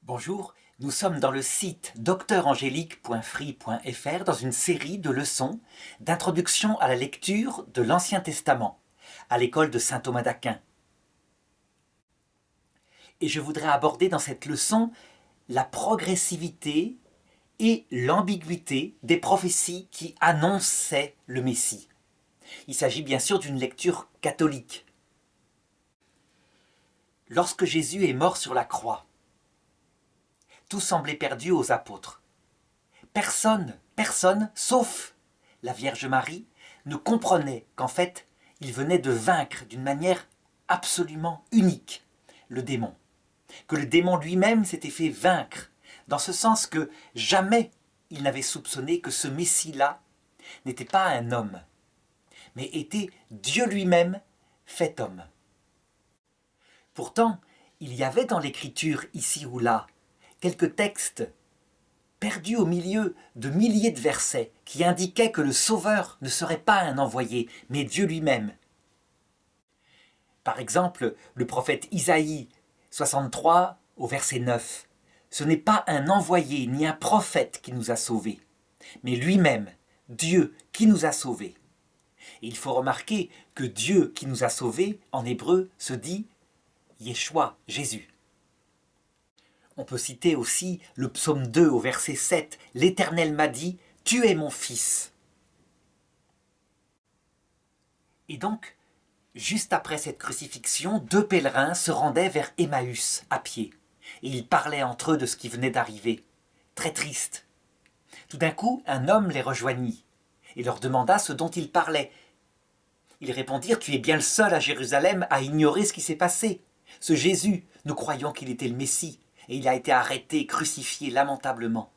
Bonjour, nous sommes dans le site docteurangélique.free.fr dans une série de leçons d'introduction à la lecture de l'Ancien Testament à l'école de saint Thomas d'Aquin. Et je voudrais aborder dans cette leçon la progressivité et l'ambiguïté des prophéties qui annonçaient le Messie. Il s'agit bien sûr d'une lecture catholique. Lorsque Jésus est mort sur la croix, tout semblait perdu aux apôtres. Personne, sauf la Vierge Marie, ne comprenait qu'en fait, il venait de vaincre d'une manière absolument unique le démon. Que le démon lui-même s'était fait vaincre, dans ce sens que jamais il n'avait soupçonné que ce Messie-là n'était pas un homme, mais était Dieu lui-même fait homme. Pourtant, il y avait dans l'Écriture, ici ou là, quelques textes perdus au milieu de milliers de versets qui indiquaient que le Sauveur ne serait pas un envoyé, mais Dieu lui-même. Par exemple, le prophète Isaïe 63 au verset 9. Ce n'est pas un envoyé ni un prophète qui nous a sauvés, mais lui-même, Dieu qui nous a sauvés. Et il faut remarquer que Dieu qui nous a sauvés, en hébreu, se dit Yeshua, Jésus. On peut citer aussi le psaume 2 au verset 7. « L'Éternel m'a dit, tu es mon fils. » Et donc, juste après cette crucifixion, deux pèlerins se rendaient vers Emmaüs à pied. Et ils parlaient entre eux de ce qui venait d'arriver. Très triste. Tout d'un coup, un homme les rejoignit et leur demanda ce dont ils parlaient. Ils répondirent « Tu es bien le seul à Jérusalem à ignorer ce qui s'est passé. Ce Jésus, nous croyions qu'il était le Messie. Et il a été arrêté, crucifié lamentablement. »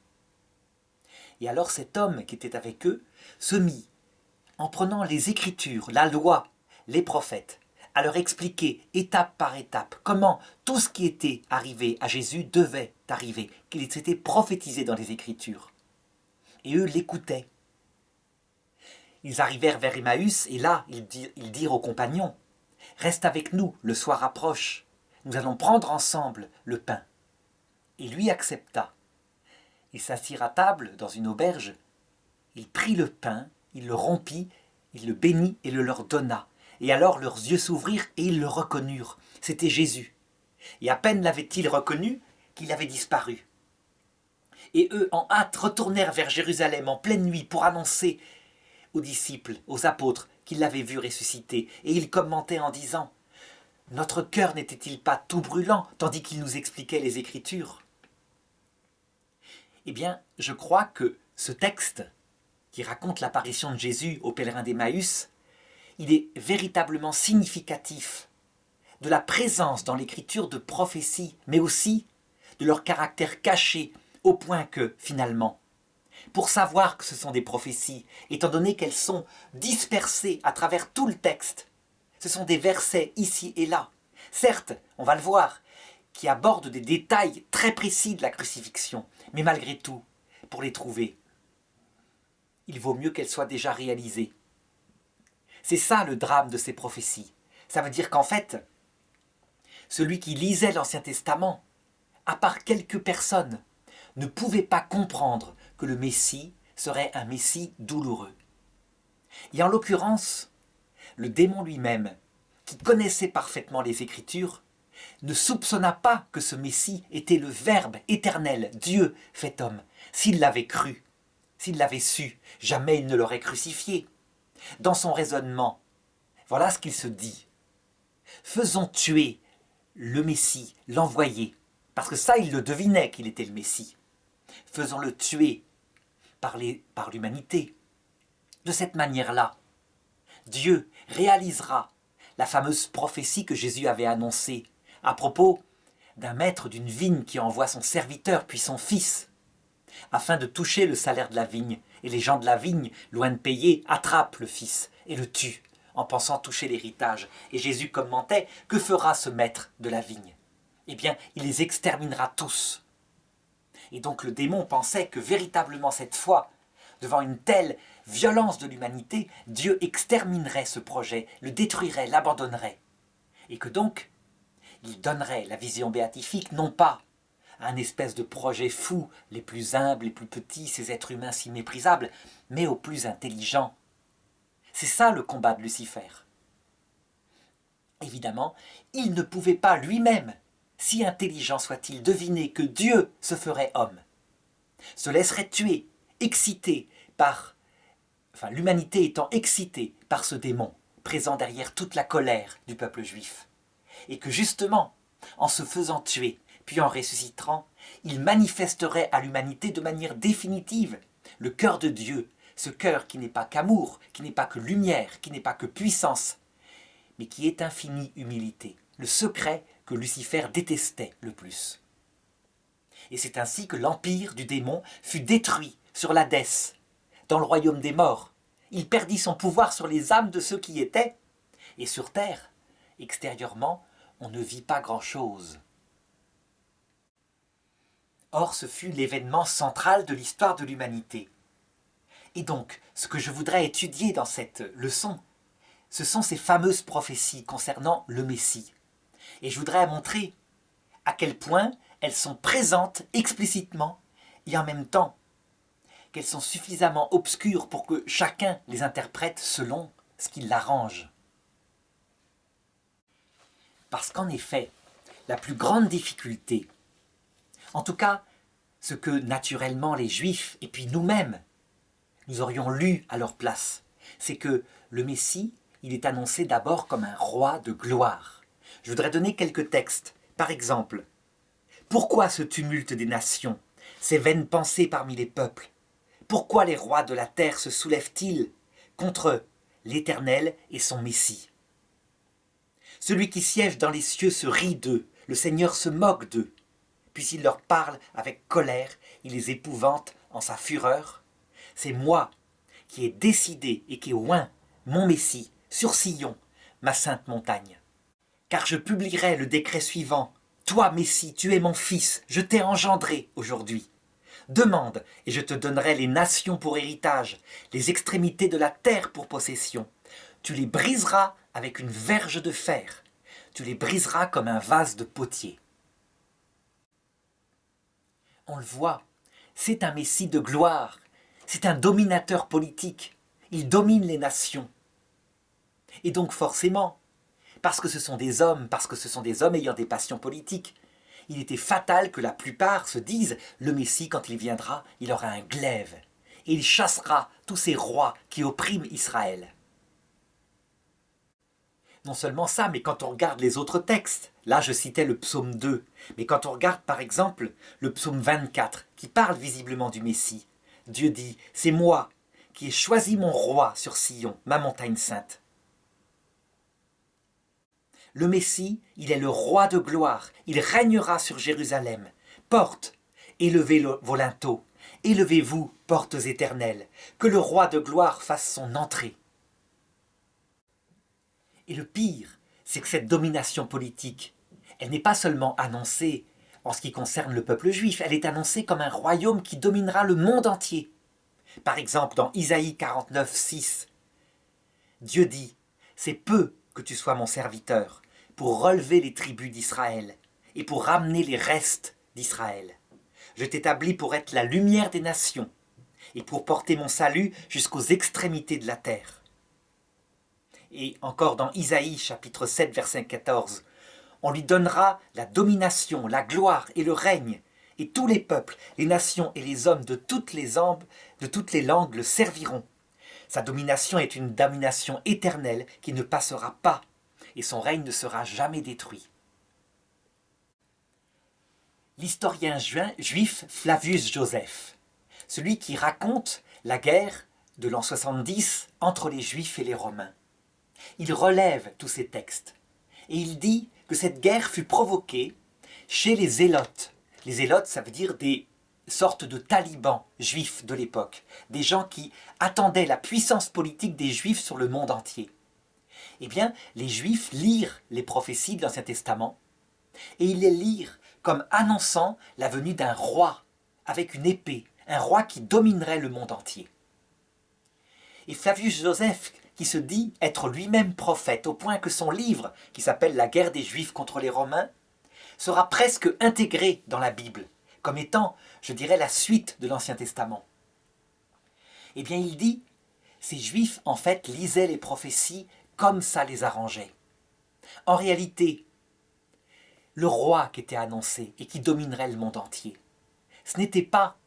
Et alors cet homme qui était avec eux se mit, en prenant les Écritures, la loi, les prophètes, à leur expliquer étape par étape comment tout ce qui était arrivé à Jésus devait arriver, qu'il s'était prophétisé dans les Écritures. Et eux l'écoutaient. Ils arrivèrent vers Emmaüs et là, ils dirent aux compagnons « Reste avec nous, le soir approche, nous allons prendre ensemble le pain. » Et lui accepta. Il s'assirent à table dans une auberge. Il prit le pain, il le rompit, il le bénit et le leur donna. Et alors leurs yeux s'ouvrirent et ils le reconnurent. C'était Jésus. Et à peine l'avaient-ils reconnu qu'il avait disparu. Et eux, en hâte, retournèrent vers Jérusalem en pleine nuit pour annoncer aux disciples, aux apôtres, qu'ils l'avaient vu ressusciter. Et ils commentaient en disant « Notre cœur n'était-il pas tout brûlant tandis qu'il nous expliquait les Écritures ?» Eh bien, je crois que ce texte, qui raconte l'apparition de Jésus aux pèlerins d'Emmaüs, il est véritablement significatif de la présence dans l'Écriture de prophéties, mais aussi de leur caractère caché, au point que, finalement, pour savoir que ce sont des prophéties, étant donné qu'elles sont dispersées à travers tout le texte, ce sont des versets ici et là, certes, on va le voir, qui abordent des détails très précis de la crucifixion, mais malgré tout, pour les trouver, il vaut mieux qu'elles soient déjà réalisées. C'est ça le drame de ces prophéties. Ça veut dire qu'en fait, celui qui lisait l'Ancien Testament, à part quelques personnes, ne pouvait pas comprendre que le Messie serait un Messie douloureux. Et en l'occurrence, le démon lui-même, qui connaissait parfaitement les Écritures, ne soupçonna pas que ce Messie était le Verbe éternel, Dieu fait homme. S'il l'avait cru, s'il l'avait su, jamais il ne l'aurait crucifié. Dans son raisonnement, voilà ce qu'il se dit. Faisons tuer le Messie, l'envoyé, parce que ça, il le devinait qu'il était le Messie. Faisons-le tuer par l'humanité. De cette manière-là, Dieu réalisera la fameuse prophétie que Jésus avait annoncée à propos d'un maître d'une vigne qui envoie son serviteur puis son fils afin de toucher le salaire de la vigne. Et les gens de la vigne, loin de payer, attrapent le fils et le tuent en pensant toucher l'héritage. Et Jésus commentait, que fera ce maître de la vigne? Eh bien, il les exterminera tous. Et donc le démon pensait que véritablement cette fois, devant une telle violence de l'humanité, Dieu exterminerait ce projet, le détruirait, l'abandonnerait. Et que donc, il donnerait la vision béatifique non pas à un espèce de projet fou, les plus humbles, les plus petits, ces êtres humains si méprisables, mais aux plus intelligents. C'est ça le combat de Lucifer. Évidemment, il ne pouvait pas lui-même, si intelligent soit-il, deviner que Dieu se ferait homme, se laisserait tuer, excité par, l'humanité étant excitée par ce démon, présent derrière toute la colère du peuple juif. Et que justement, en se faisant tuer, puis en ressuscitant, il manifesterait à l'humanité de manière définitive le cœur de Dieu, ce cœur qui n'est pas qu'amour, qui n'est pas que lumière, qui n'est pas que puissance, mais qui est infinie humilité, le secret que Lucifer détestait le plus. Et c'est ainsi que l'empire du démon fut détruit sur l'Hadès, dans le royaume des morts. Il perdit son pouvoir sur les âmes de ceux qui y étaient, et sur terre, extérieurement, on ne vit pas grand-chose. Or, ce fut l'événement central de l'histoire de l'humanité. Et donc, ce que je voudrais étudier dans cette leçon, ce sont ces fameuses prophéties concernant le Messie. Et je voudrais montrer à quel point elles sont présentes explicitement et en même temps qu'elles sont suffisamment obscures pour que chacun les interprète selon ce qui l'arrange. Parce qu'en effet, la plus grande difficulté, en tout cas ce que naturellement les Juifs et puis nous-mêmes, nous aurions lu à leur place, c'est que le Messie, il est annoncé d'abord comme un roi de gloire. Je voudrais donner quelques textes. Par exemple, « Pourquoi ce tumulte des nations, ces vaines pensées parmi les peuples? Pourquoi les rois de la terre se soulèvent-ils contre l'Éternel et son Messie? Celui qui siège dans les cieux se rit d'eux, le Seigneur se moque d'eux. Puis il leur parle avec colère, il les épouvante en sa fureur. C'est moi qui ai décidé et qui ai oint mon Messie sur Sion, ma sainte montagne. Car je publierai le décret suivant. Toi, Messie, tu es mon fils, je t'ai engendré aujourd'hui. Demande, et je te donnerai les nations pour héritage, les extrémités de la terre pour possession. Tu les briseras avec une verge de fer. Tu les briseras comme un vase de potier. » On le voit, c'est un Messie de gloire, c'est un dominateur politique. Il domine les nations. Et donc forcément, parce que ce sont des hommes ayant des passions politiques, il était fatal que la plupart se disent « Le Messie, quand il viendra, il aura un glaive, et il chassera tous ces rois qui oppriment Israël. » Non seulement ça, mais quand on regarde les autres textes, là je citais le psaume 2, mais quand on regarde par exemple le psaume 24, qui parle visiblement du Messie, Dieu dit « C'est moi qui ai choisi mon roi sur Sion, ma montagne sainte. » Le Messie, il est le roi de gloire, il régnera sur Jérusalem. Portes, élevez vos linteaux, élevez-vous, portes éternelles, que le roi de gloire fasse son entrée. Et le pire, c'est que cette domination politique, elle n'est pas seulement annoncée en ce qui concerne le peuple juif, elle est annoncée comme un royaume qui dominera le monde entier. Par exemple, dans Isaïe 49, 6, Dieu dit « C'est peu que tu sois mon serviteur pour relever les tribus d'Israël et pour ramener les restes d'Israël. Je t'établis pour être la lumière des nations et pour porter mon salut jusqu'aux extrémités de la terre. » Et encore dans Isaïe chapitre 7 verset 14, on lui donnera la domination, la gloire et le règne, et tous les peuples, les nations et les hommes de toutes les langues le serviront. Sa domination est une domination éternelle qui ne passera pas, et son règne ne sera jamais détruit. L'historien juif Flavius Joseph, celui qui raconte la guerre de l'an 70 entre les Juifs et les Romains, il relève tous ces textes, et il dit que cette guerre fut provoquée chez les Zélotes. Les Zélotes, ça veut dire des sortes de talibans juifs de l'époque, des gens qui attendaient la puissance politique des Juifs sur le monde entier. Eh bien, les Juifs lirent les prophéties de l'Ancien Testament, et ils les lirent comme annonçant la venue d'un roi avec une épée, un roi qui dominerait le monde entier. Et Flavius Joseph, qui se dit être lui-même prophète, au point que son livre, qui s'appelle « La guerre des Juifs contre les Romains », sera presque intégré dans la Bible, comme étant, je dirais, la suite de l'Ancien Testament. Eh bien, il dit, ces Juifs, en fait, lisaient les prophéties comme ça les arrangeait. En réalité, le roi qui était annoncé et qui dominerait le monde entier, ce n'était pas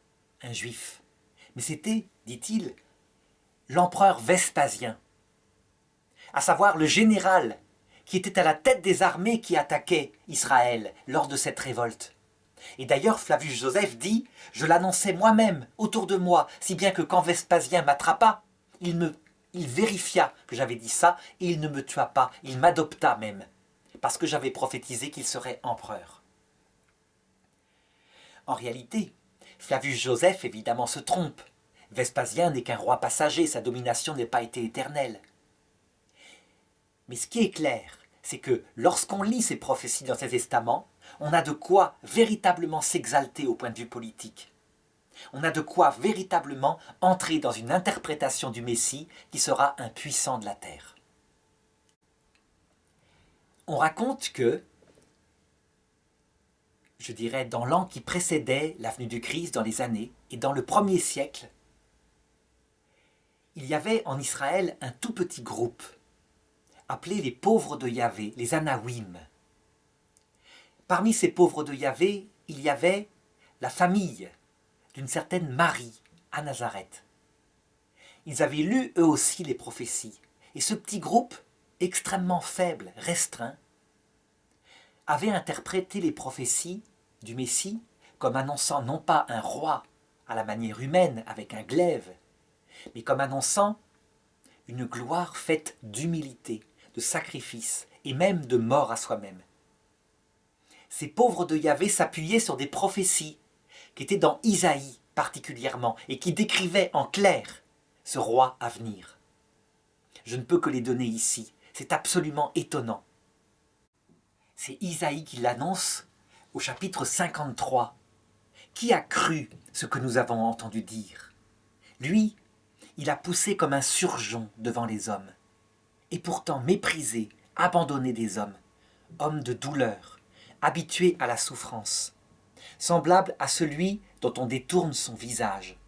un Juif, mais c'était, dit-il, l'empereur Vespasien, à savoir le général qui était à la tête des armées qui attaquaient Israël lors de cette révolte. Et d'ailleurs, Flavius Joseph dit « Je l'annonçais moi-même autour de moi, si bien que quand Vespasien m'attrapa, il vérifia que j'avais dit ça et il ne me tua pas, il m'adopta même, parce que j'avais prophétisé qu'il serait empereur. » En réalité, Flavius Joseph évidemment se trompe. Vespasien n'est qu'un roi passager, sa domination n'a pas été éternelle. Mais ce qui est clair, c'est que lorsqu'on lit ces prophéties dans ces testaments, on a de quoi véritablement s'exalter au point de vue politique. On a de quoi véritablement entrer dans une interprétation du Messie qui sera un puissant de la terre. On raconte que, je dirais, dans l'an qui précédait la venue du Christ, dans les années, et dans le 1er siècle, il y avait en Israël un tout petit groupe, appelé les pauvres de Yahvé, les Anawim. Parmi ces pauvres de Yahvé, il y avait la famille d'une certaine Marie à Nazareth. Ils avaient lu eux aussi les prophéties, et ce petit groupe, extrêmement faible, restreint, avait interprété les prophéties du Messie comme annonçant non pas un roi à la manière humaine avec un glaive, mais comme annonçant une gloire faite d'humilité, de sacrifice et même de mort à soi-même. Ces pauvres de Yahvé s'appuyaient sur des prophéties qui étaient dans Isaïe particulièrement et qui décrivaient en clair ce roi à venir. Je ne peux que les donner ici, c'est absolument étonnant. C'est Isaïe qui l'annonce au chapitre 53. Qui a cru ce que nous avons entendu dire? Lui, il a poussé comme un surgeon devant les hommes, et pourtant méprisé, abandonné des hommes, homme de douleur, habitué à la souffrance, semblable à celui dont on détourne son visage.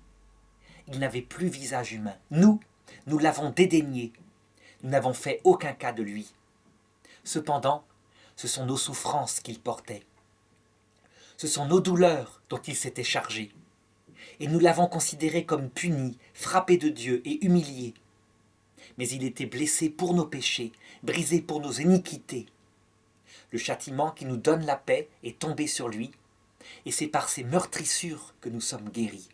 Il n'avait plus visage humain. Nous l'avons dédaigné. Nous n'avons fait aucun cas de lui. Cependant, ce sont nos souffrances qu'il portait. Ce sont nos douleurs dont il s'était chargé. Et nous l'avons considéré comme puni, frappé de Dieu et humilié. Mais il était blessé pour nos péchés, brisé pour nos iniquités. Le châtiment qui nous donne la paix est tombé sur lui, et c'est par ses meurtrissures que nous sommes guéris.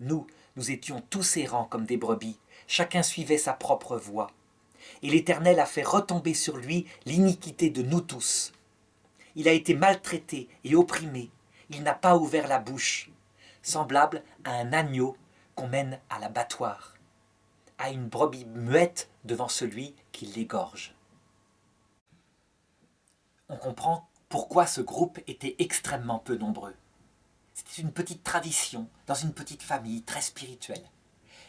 Nous étions tous errants comme des brebis, chacun suivait sa propre voie, et l'Éternel a fait retomber sur lui l'iniquité de nous tous. Il a été maltraité et opprimé, il n'a pas ouvert la bouche, semblable à un agneau qu'on mène à l'abattoir, à une brebis muette devant celui qui l'égorge. On comprend pourquoi ce groupe était extrêmement peu nombreux. C'était une petite tradition, dans une petite famille très spirituelle.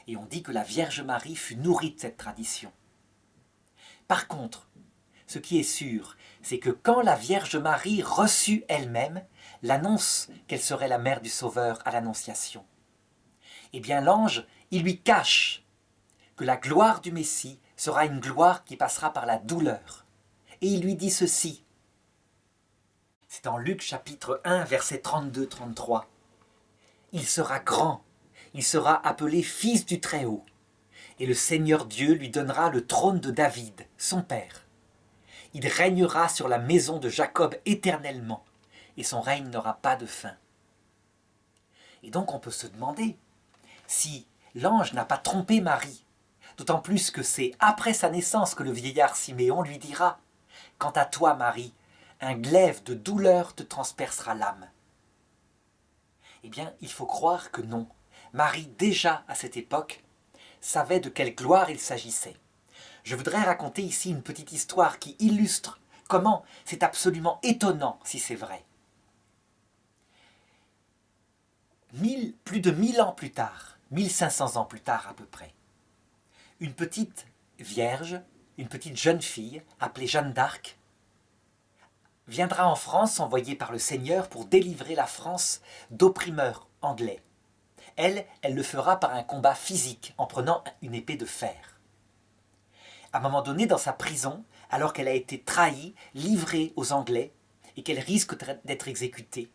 Et on dit que la Vierge Marie fut nourrie de cette tradition. Par contre, ce qui est sûr, c'est que quand la Vierge Marie reçut elle-même l'annonce qu'elle serait la mère du Sauveur à l'Annonciation, eh bien l'ange, il lui cache que la gloire du Messie sera une gloire qui passera par la douleur. Et il lui dit ceci. C'est dans Luc chapitre 1, versets 32-33. Il sera grand, il sera appelé Fils du Très-Haut, et le Seigneur Dieu lui donnera le trône de David, son père. Il régnera sur la maison de Jacob éternellement, et son règne n'aura pas de fin. Et donc on peut se demander si l'ange n'a pas trompé Marie, d'autant plus que c'est après sa naissance que le vieillard Siméon lui dira « Quant à toi, Marie, un glaive de douleur te transpercera l'âme. » Eh bien, il faut croire que non. Marie, déjà à cette époque, savait de quelle gloire il s'agissait. Je voudrais raconter ici une petite histoire qui illustre comment c'est absolument étonnant si c'est vrai. Plus de 1000 ans plus tard, 1500 ans plus tard à peu près, une petite vierge, une petite jeune fille appelée Jeanne d'Arc, viendra en France envoyée par le Seigneur pour délivrer la France d'opprimeurs anglais. Elle le fera par un combat physique en prenant une épée de fer. À un moment donné, dans sa prison, alors qu'elle a été trahie, livrée aux Anglais et qu'elle risque d'être exécutée,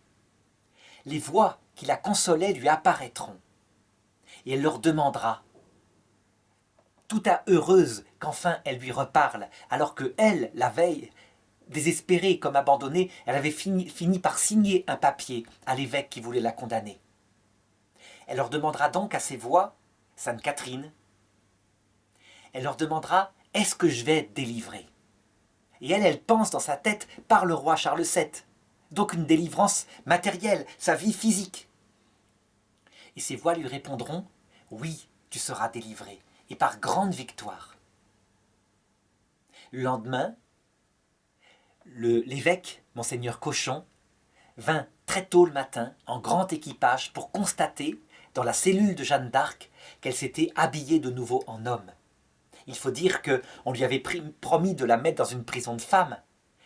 les voix qui la consolaient lui apparaîtront. Et elle leur demandera, tout à heureuse qu'enfin elle lui reparle, alors que elle, la veille, désespérée comme abandonnée, elle avait fini par signer un papier à l'évêque qui voulait la condamner. Elle leur demandera donc à ces voix, Sainte Catherine, elle leur demandera, est-ce que je vais être délivrée? Et elle pense dans sa tête par le roi Charles VII, donc une délivrance matérielle, sa vie physique. Et ces voix lui répondront, oui, tu seras délivrée, et par grande victoire. Le lendemain, l'évêque, monseigneur Cochon, vint très tôt le matin, en grand équipage, pour constater, dans la cellule de Jeanne d'Arc, qu'elle s'était habillée de nouveau en homme. Il faut dire qu'on lui avait promis de la mettre dans une prison de femmes,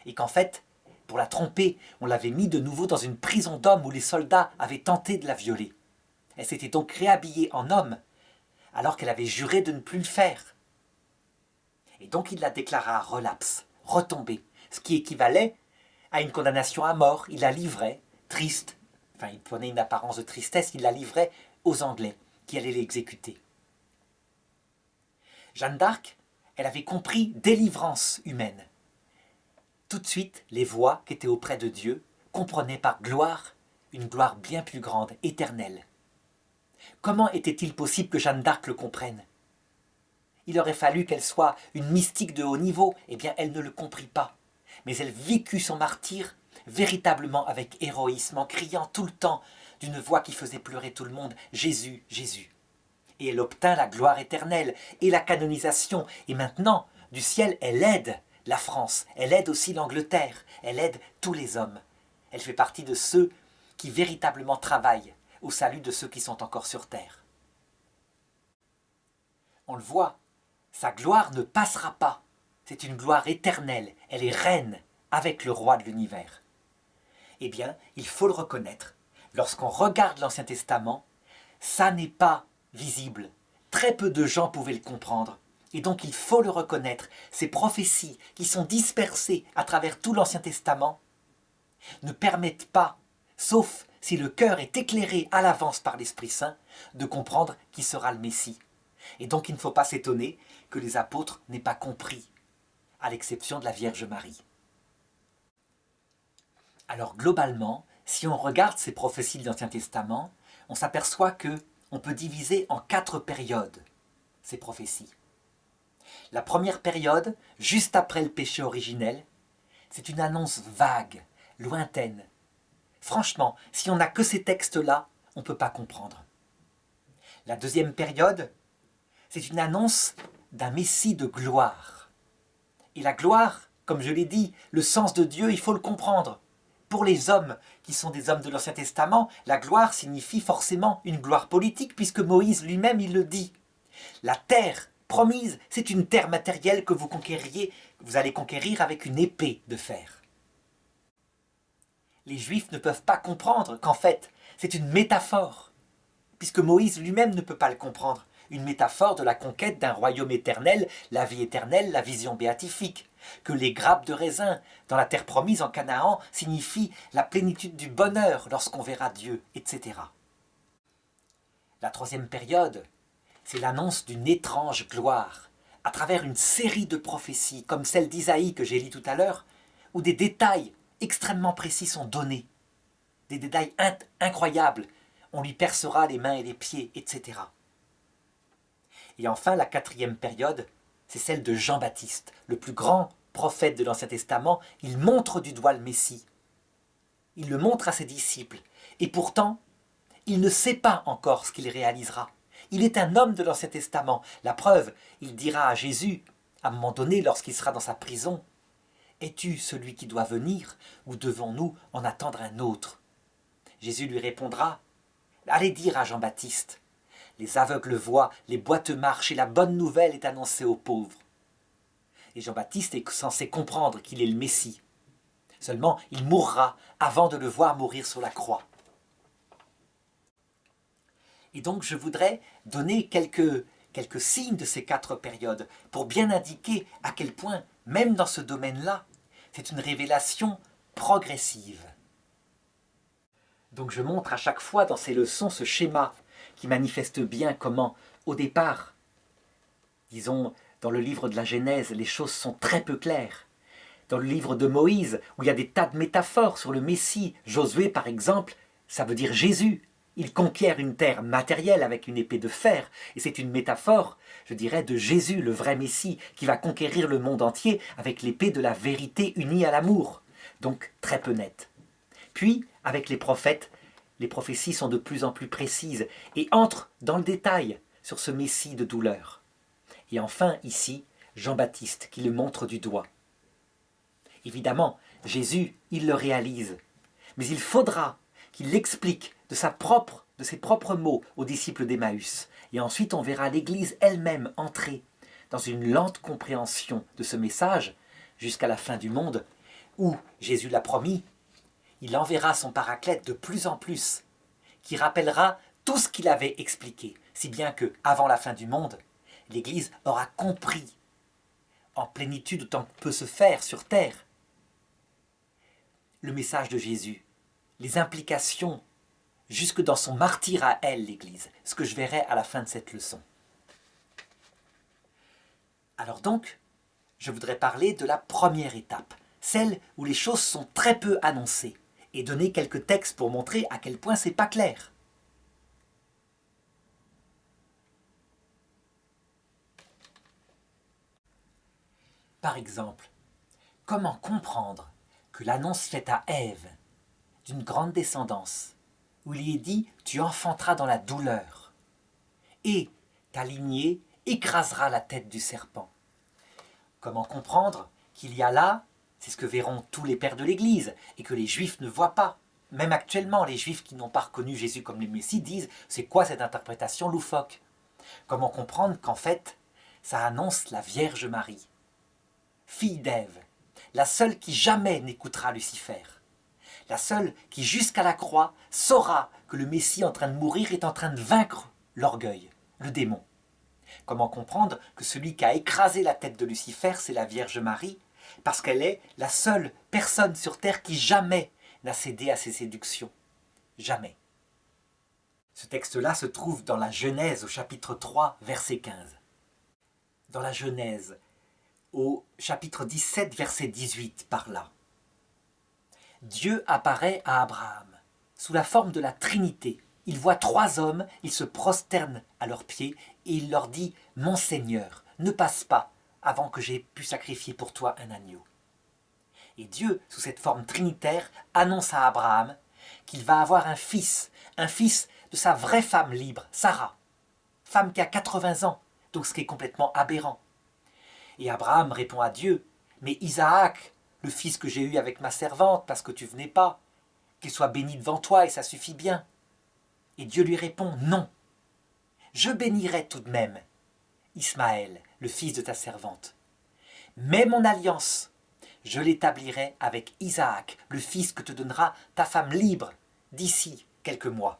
et qu'en fait, pour la tromper, on l'avait mis de nouveau dans une prison d'hommes où les soldats avaient tenté de la violer. Elle s'était donc réhabillée en homme, alors qu'elle avait juré de ne plus le faire. Et donc il la déclara relapse, retombée, ce qui équivalait à une condamnation à mort. Il la livrait, triste, enfin il prenait une apparence de tristesse, il la livrait aux Anglais, qui allaient l'exécuter. Jeanne d'Arc, elle avait compris délivrance humaine. Tout de suite, les voix qui étaient auprès de Dieu comprenaient par gloire une gloire bien plus grande, éternelle. Comment était-il possible que Jeanne d'Arc le comprenne? Il aurait fallu qu'elle soit une mystique de haut niveau, eh bien elle ne le comprit pas. Mais elle vécut son martyre véritablement avec héroïsme, en criant tout le temps d'une voix qui faisait pleurer tout le monde, Jésus, Jésus. Et elle obtint la gloire éternelle et la canonisation. Et maintenant, du ciel, elle aide la France, elle aide aussi l'Angleterre, elle aide tous les hommes. Elle fait partie de ceux qui véritablement travaillent au salut de ceux qui sont encore sur terre. On le voit, sa gloire ne passera pas. C'est une gloire éternelle, elle est reine avec le roi de l'univers. Eh bien, il faut le reconnaître, lorsqu'on regarde l'Ancien Testament, ça n'est pas visible. Très peu de gens pouvaient le comprendre. Et donc il faut le reconnaître, ces prophéties qui sont dispersées à travers tout l'Ancien Testament ne permettent pas, sauf si le cœur est éclairé à l'avance par l'Esprit Saint, de comprendre qui sera le Messie. Et donc il ne faut pas s'étonner que les apôtres n'aient pas compris, à l'exception de la Vierge Marie. Alors globalement, si on regarde ces prophéties de l'Ancien Testament, on s'aperçoit qu'on peut diviser en 4 périodes ces prophéties. La première période, juste après le péché originel, c'est une annonce vague, lointaine. Franchement, si on n'a que ces textes-là, on ne peut pas comprendre. La deuxième période, c'est une annonce d'un Messie de gloire. Et la gloire, comme je l'ai dit, le sens de Dieu, il faut le comprendre. Pour les hommes qui sont des hommes de l'Ancien Testament, la gloire signifie forcément une gloire politique, puisque Moïse lui-même, il le dit. La terre promise, c'est une terre matérielle que vous allez conquérir avec une épée de fer. Les Juifs ne peuvent pas comprendre qu'en fait, c'est une métaphore, puisque Moïse lui-même ne peut pas le comprendre. Une métaphore de la conquête d'un royaume éternel, la vie éternelle, la vision béatifique. Que les grappes de raisin dans la terre promise en Canaan signifient la plénitude du bonheur lorsqu'on verra Dieu, etc. La troisième période, c'est l'annonce d'une étrange gloire, à travers une série de prophéties, comme celle d'Isaïe que j'ai lue tout à l'heure, où des détails extrêmement précis sont donnés, des détails incroyables, on lui percera les mains et les pieds, etc. Et enfin, la quatrième période, c'est celle de Jean-Baptiste, le plus grand prophète de l'Ancien Testament. Il montre du doigt le Messie. Il le montre à ses disciples. Et pourtant, il ne sait pas encore ce qu'il réalisera. Il est un homme de l'Ancien Testament. La preuve, il dira à Jésus, à un moment donné, lorsqu'il sera dans sa prison, « Es-tu celui qui doit venir, ou devons-nous en attendre un autre ?» Jésus lui répondra, « Allez dire à Jean-Baptiste, les aveugles voient, les boiteux marchent, et la bonne nouvelle est annoncée aux pauvres. » Et Jean-Baptiste est censé comprendre qu'il est le Messie. Seulement, il mourra avant de le voir mourir sur la croix. Et donc, je voudrais donner quelques signes de ces 4 périodes pour bien indiquer à quel point, même dans ce domaine-là, c'est une révélation progressive. Donc je montre à chaque fois dans ces leçons ce schéma qui manifeste bien comment, au départ, disons, dans le livre de la Genèse, les choses sont très peu claires. Dans le livre de Moïse, où il y a des tas de métaphores sur le Messie, Josué par exemple, ça veut dire Jésus. Il conquiert une terre matérielle avec une épée de fer, et c'est une métaphore, je dirais, de Jésus, le vrai Messie, qui va conquérir le monde entier avec l'épée de la vérité unie à l'amour. Donc très peu net. Puis, avec les prophètes, les prophéties sont de plus en plus précises et entrent dans le détail sur ce Messie de douleur. Et enfin, ici, Jean-Baptiste qui le montre du doigt. Évidemment, Jésus, il le réalise, mais il faudra qu'il l'explique de ses propres mots aux disciples d'Emmaüs. Et ensuite, on verra l'Église elle-même entrer dans une lente compréhension de ce message jusqu'à la fin du monde, où, Jésus l'a promis, il enverra son paraclète de plus en plus, qui rappellera tout ce qu'il avait expliqué, si bien que, avant la fin du monde, l'Église aura compris, en plénitude autant que peut se faire sur terre, le message de Jésus, les implications, jusque dans son martyre à elle, l'Église, ce que je verrai à la fin de cette leçon. Alors donc, je voudrais parler de la première étape, celle où les choses sont très peu annoncées, et donner quelques textes pour montrer à quel point c'est pas clair. Par exemple, comment comprendre que l'annonce faite à Ève d'une grande descendance, où il y est dit « tu enfanteras dans la douleur » et « ta lignée écrasera la tête du serpent ». Comment comprendre qu'il y a là, c'est ce que verront tous les pères de l'Église, et que les Juifs ne voient pas. Même actuellement, les Juifs qui n'ont pas reconnu Jésus comme le Messie disent « c'est quoi cette interprétation loufoque ?» Comment comprendre qu'en fait, ça annonce la Vierge Marie, fille d'Ève, la seule qui jamais n'écoutera Lucifer, la seule qui jusqu'à la croix saura que le Messie en train de mourir est en train de vaincre l'orgueil, le démon. Comment comprendre que celui qui a écrasé la tête de Lucifer, c'est la Vierge Marie, parce qu'elle est la seule personne sur terre qui jamais n'a cédé à ses séductions. Jamais. Ce texte-là se trouve dans la Genèse au chapitre 3, verset 15. Dans la Genèse, au chapitre 17, verset 18, par là. Dieu apparaît à Abraham sous la forme de la Trinité. Il voit 3 hommes, il se prosterne à leurs pieds et il leur dit « Mon Seigneur, ne passe pas avant que j'aie pu sacrifier pour toi un agneau. » Et Dieu, sous cette forme trinitaire, annonce à Abraham qu'il va avoir un fils de sa vraie femme libre, Sarah, femme qui a 80 ans, donc ce qui est complètement aberrant. Et Abraham répond à Dieu « Mais Isaac, le fils que j'ai eu avec ma servante parce que tu venais pas, qu'il soit béni devant toi et ça suffit bien. » Et Dieu lui répond « Non, je bénirai tout de même Ismaël, le fils de ta servante. Mais mon alliance, je l'établirai avec Isaac, le fils que te donnera ta femme libre d'ici quelques mois. »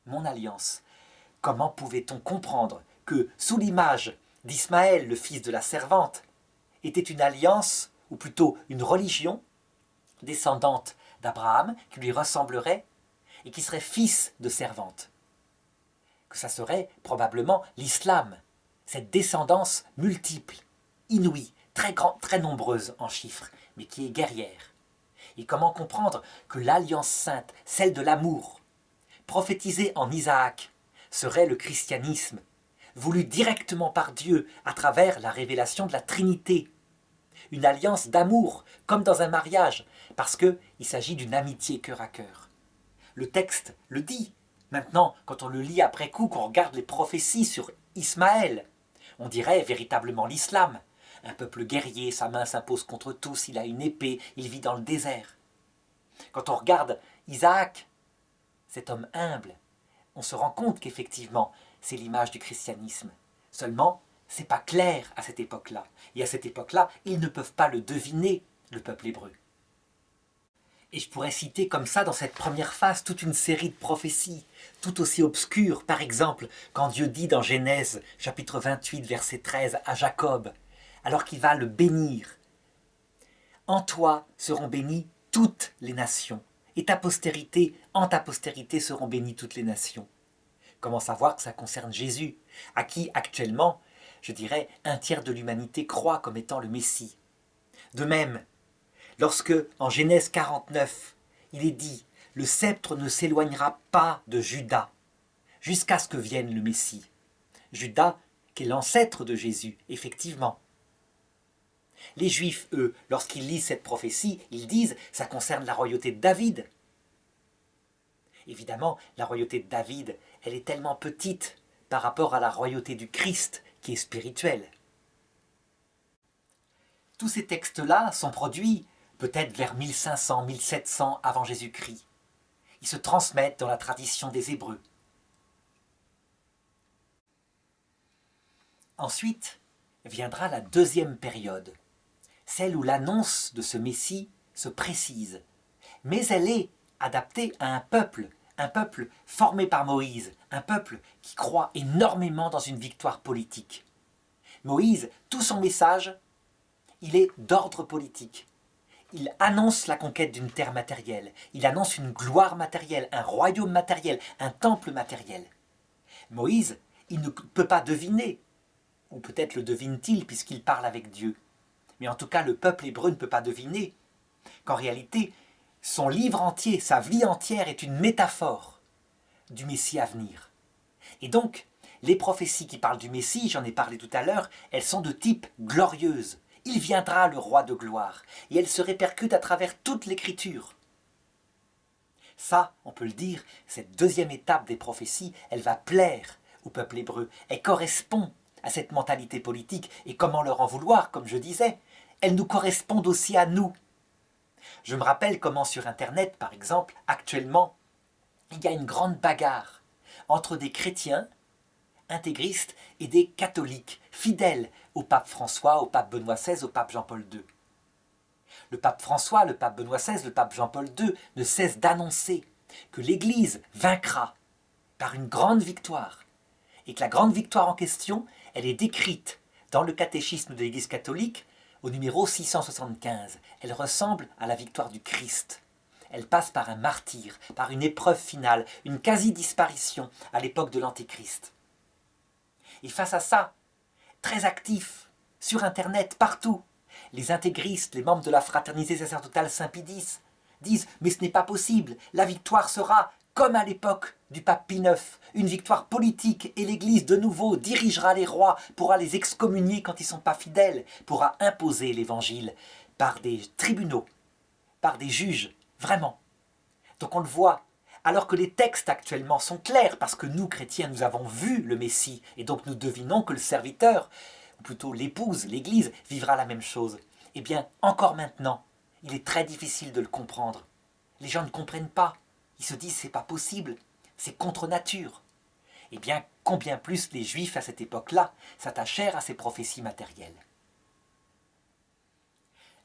Mon alliance. Comment pouvait-on comprendre que, sous l'image d'Ismaël, le fils de la servante, était une alliance, ou plutôt une religion, descendante d'Abraham, qui lui ressemblerait, et qui serait fils de servante? Que ça serait probablement l'islam, cette descendance multiple, inouïe, très grande, très nombreuse en chiffres, mais qui est guerrière. Et comment comprendre que l'alliance sainte, celle de l'amour, prophétisée en Isaac, serait le christianisme, voulu directement par Dieu à travers la révélation de la Trinité. Une alliance d'amour, comme dans un mariage, parce qu'il s'agit d'une amitié cœur à cœur. Le texte le dit. Maintenant, quand on le lit après coup, qu'on regarde les prophéties sur Ismaël, on dirait véritablement l'islam. Un peuple guerrier, sa main s'impose contre tous, il a une épée, il vit dans le désert. Quand on regarde Isaac, cet homme humble, on se rend compte qu'effectivement, c'est l'image du christianisme. Seulement, c'est pas clair à cette époque-là. Et à cette époque-là, ils ne peuvent pas le deviner, le peuple hébreu. Et je pourrais citer comme ça, dans cette première phase, toute une série de prophéties, tout aussi obscures. Par exemple, quand Dieu dit dans Genèse, chapitre 28, verset 13, à Jacob, alors qu'il va le bénir, « En toi seront bénies toutes les nations, et ta postérité, en ta postérité seront bénies toutes les nations. » Comment savoir que ça concerne Jésus, à qui actuellement, je dirais, un tiers de l'humanité croit comme étant le Messie. De même, lorsque, en Genèse 49, il est dit « Le sceptre ne s'éloignera pas de Juda, jusqu'à ce que vienne le Messie. » Juda, qui est l'ancêtre de Jésus, effectivement. Les Juifs, eux, lorsqu'ils lisent cette prophétie, ils disent « Ça concerne la royauté de David. » Évidemment, la royauté de David, elle est tellement petite par rapport à la royauté du Christ, qui est spirituelle. Tous ces textes-là sont produits peut-être vers 1500, 1700 avant Jésus-Christ. Ils se transmettent dans la tradition des Hébreux. Ensuite viendra la deuxième période, celle où l'annonce de ce Messie se précise. Mais elle est adaptée à un peuple formé par Moïse, un peuple qui croit énormément dans une victoire politique. Moïse, tout son message, il est d'ordre politique. Il annonce la conquête d'une terre matérielle, il annonce une gloire matérielle, un royaume matériel, un temple matériel. Moïse, il ne peut pas deviner, ou peut-être le devine-t-il puisqu'il parle avec Dieu. Mais en tout cas, le peuple hébreu ne peut pas deviner qu'en réalité, son livre entier, sa vie entière est une métaphore du Messie à venir. Et donc, les prophéties qui parlent du Messie, j'en ai parlé tout à l'heure, elles sont de type glorieuse. Il viendra le roi de gloire, et elles se répercutent à travers toute l'écriture. Ça, on peut le dire, cette deuxième étape des prophéties, elle va plaire au peuple hébreu. Elle correspond à cette mentalité politique, et comment leur en vouloir, comme je disais, elles nous correspondent aussi à nous. Je me rappelle comment sur Internet, par exemple, actuellement, il y a une grande bagarre entre des chrétiens intégristes et des catholiques fidèles au pape François, au pape Benoît XVI, au pape Jean-Paul II. Le pape François, le pape Benoît XVI, le pape Jean-Paul II ne cessent d'annoncer que l'Église vaincra par une grande victoire et que la grande victoire en question, elle est décrite dans le catéchisme de l'Église catholique au numéro 675. Elle ressemble à la victoire du Christ. Elle passe par un martyre, par une épreuve finale, une quasi-disparition à l'époque de l'Antéchrist. Et face à ça, très actifs, sur Internet, partout, les intégristes, les membres de la fraternité sacerdotale Saint-Pie X, disent « Mais ce n'est pas possible, la victoire sera, comme à l'époque du pape Pie IX, une victoire politique et l'Église de nouveau dirigera les rois, pourra les excommunier quand ils ne sont pas fidèles, pourra imposer l'Évangile par des tribunaux, par des juges, vraiment. » Donc on le voit, alors que les textes actuellement sont clairs, parce que nous, chrétiens, nous avons vu le Messie, et donc nous devinons que le serviteur, ou plutôt l'épouse, l'Église, vivra la même chose. Eh bien, encore maintenant, il est très difficile de le comprendre. Les gens ne comprennent pas. Ils se disent, c'est pas possible, c'est contre nature. Eh bien, combien plus les Juifs à cette époque-là s'attachèrent à ces prophéties matérielles.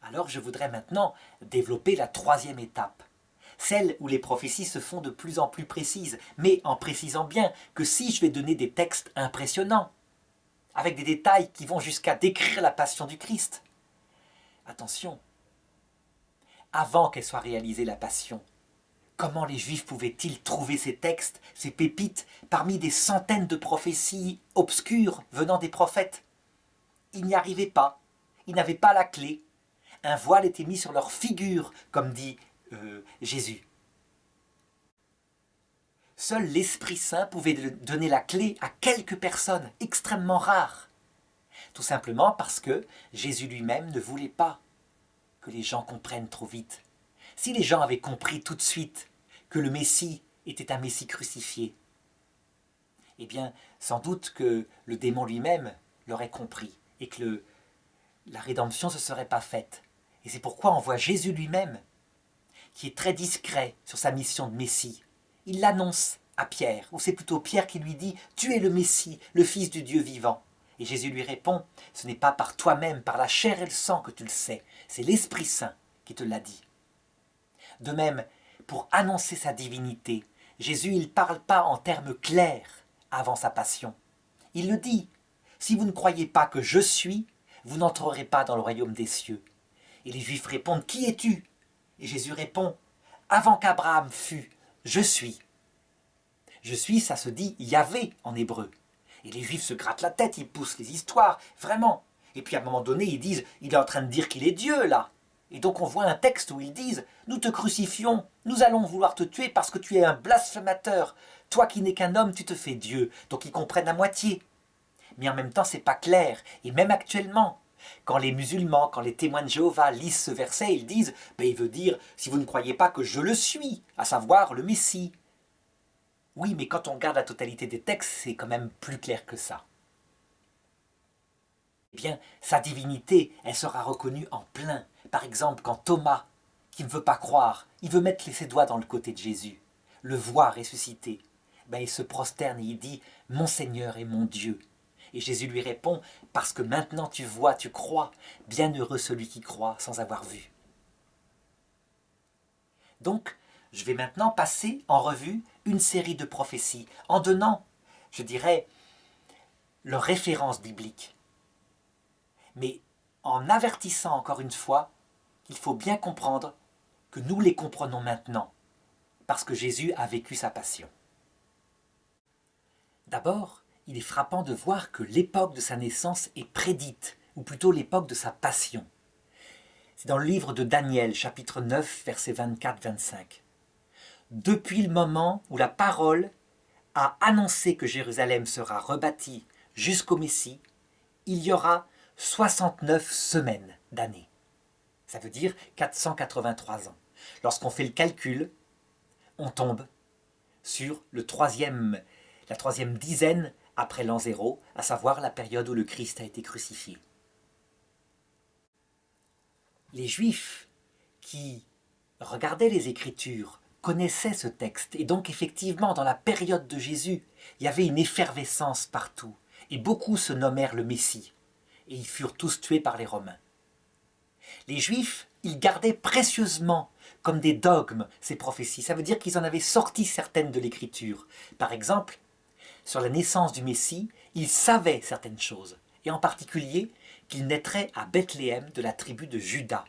Alors je voudrais maintenant développer la troisième étape, celle où les prophéties se font de plus en plus précises, mais en précisant bien que si je vais donner des textes impressionnants, avec des détails qui vont jusqu'à décrire la passion du Christ, attention, avant qu'elle soit réalisée la passion, comment les Juifs pouvaient-ils trouver ces textes, ces pépites, parmi des centaines de prophéties obscures venant des prophètes? Ils n'y arrivaient pas, ils n'avaient pas la clé. Un voile était mis sur leur figure, comme dit Jésus. Seul l'Esprit Saint pouvait donner la clé à quelques personnes extrêmement rares. Tout simplement parce que Jésus lui-même ne voulait pas que les gens comprennent trop vite. Si les gens avaient compris tout de suite que le Messie était un Messie crucifié, eh bien, sans doute que le démon lui-même l'aurait compris et que la rédemption ne se serait pas faite. Et c'est pourquoi on voit Jésus lui-même, qui est très discret sur sa mission de Messie. Il l'annonce à Pierre, ou c'est plutôt Pierre qui lui dit « Tu es le Messie, le Fils du Dieu vivant ». Et Jésus lui répond « Ce n'est pas par toi-même, par la chair et le sang que tu le sais, c'est l'Esprit Saint qui te l'a dit ». De même, pour annoncer sa divinité, Jésus ne parle pas en termes clairs avant sa passion. Il le dit, « Si vous ne croyez pas que je suis, vous n'entrerez pas dans le royaume des cieux. » Et les Juifs répondent, « Qui es-tu » Et Jésus répond, « Avant qu'Abraham fût, je suis. » Je suis, ça se dit Yahvé en hébreu. Et les Juifs se grattent la tête, ils poussent les histoires, vraiment. Et puis à un moment donné, ils disent, il est en train de dire qu'il est Dieu, là. Et donc on voit un texte où ils disent, nous te crucifions, nous allons vouloir te tuer parce que tu es un blasphémateur. Toi qui n'es qu'un homme, tu te fais Dieu. Donc ils comprennent à moitié. Mais en même temps, c'est pas clair. Et même actuellement, quand les musulmans, quand les témoins de Jéhovah lisent ce verset, ils disent, il veut dire, si vous ne croyez pas que je le suis, à savoir le Messie. Oui, mais quand on regarde la totalité des textes, c'est quand même plus clair que ça. Eh bien, sa divinité, elle sera reconnue en plein. Par exemple, quand Thomas, qui ne veut pas croire, il veut mettre ses doigts dans le côté de Jésus, le voit ressuscité, il se prosterne et il dit « Mon Seigneur et mon Dieu ». Et Jésus lui répond « Parce que maintenant tu vois, tu crois, bienheureux celui qui croit sans avoir vu ». Donc, je vais maintenant passer en revue une série de prophéties, en donnant, je dirais, leurs références bibliques. Mais en avertissant encore une fois qu'il faut bien comprendre que nous les comprenons maintenant, parce que Jésus a vécu sa passion. D'abord, il est frappant de voir que l'époque de sa naissance est prédite, ou plutôt l'époque de sa passion. C'est dans le livre de Daniel, chapitre 9, versets 24-25. Depuis le moment où la parole a annoncé que Jérusalem sera rebâtie jusqu'au Messie, il y aura 69 semaines d'années. Ça veut dire 483 ans. Lorsqu'on fait le calcul, on tombe sur la troisième dizaine après l'an 0, à savoir la période où le Christ a été crucifié. Les Juifs qui regardaient les Écritures connaissaient ce texte, et donc effectivement, dans la période de Jésus, il y avait une effervescence partout, et beaucoup se nommèrent le Messie, et ils furent tous tués par les Romains. Les Juifs, ils gardaient précieusement comme des dogmes ces prophéties. Ça veut dire qu'ils en avaient sorti certaines de l'Écriture. Par exemple, sur la naissance du Messie, ils savaient certaines choses, et en particulier qu'il naîtrait à Bethléem de la tribu de Juda.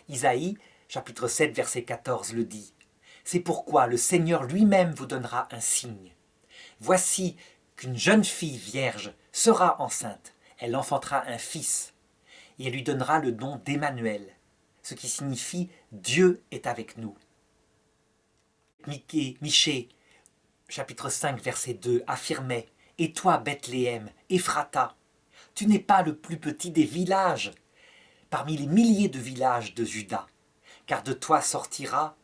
Isaïe, chapitre 7, verset 14, le dit. « C'est pourquoi le Seigneur lui-même vous donnera un signe. Voici qu'une jeune fille vierge sera enceinte, elle enfantera un fils, et elle lui donnera le nom d'Emmanuel, ce qui signifie « Dieu est avec nous ». Michée, chapitre 5, verset 2, affirmait « Et toi, Bethléem, Ephrata, tu n'es pas le plus petit des villages, parmi les milliers de villages de Juda, car de toi sortira,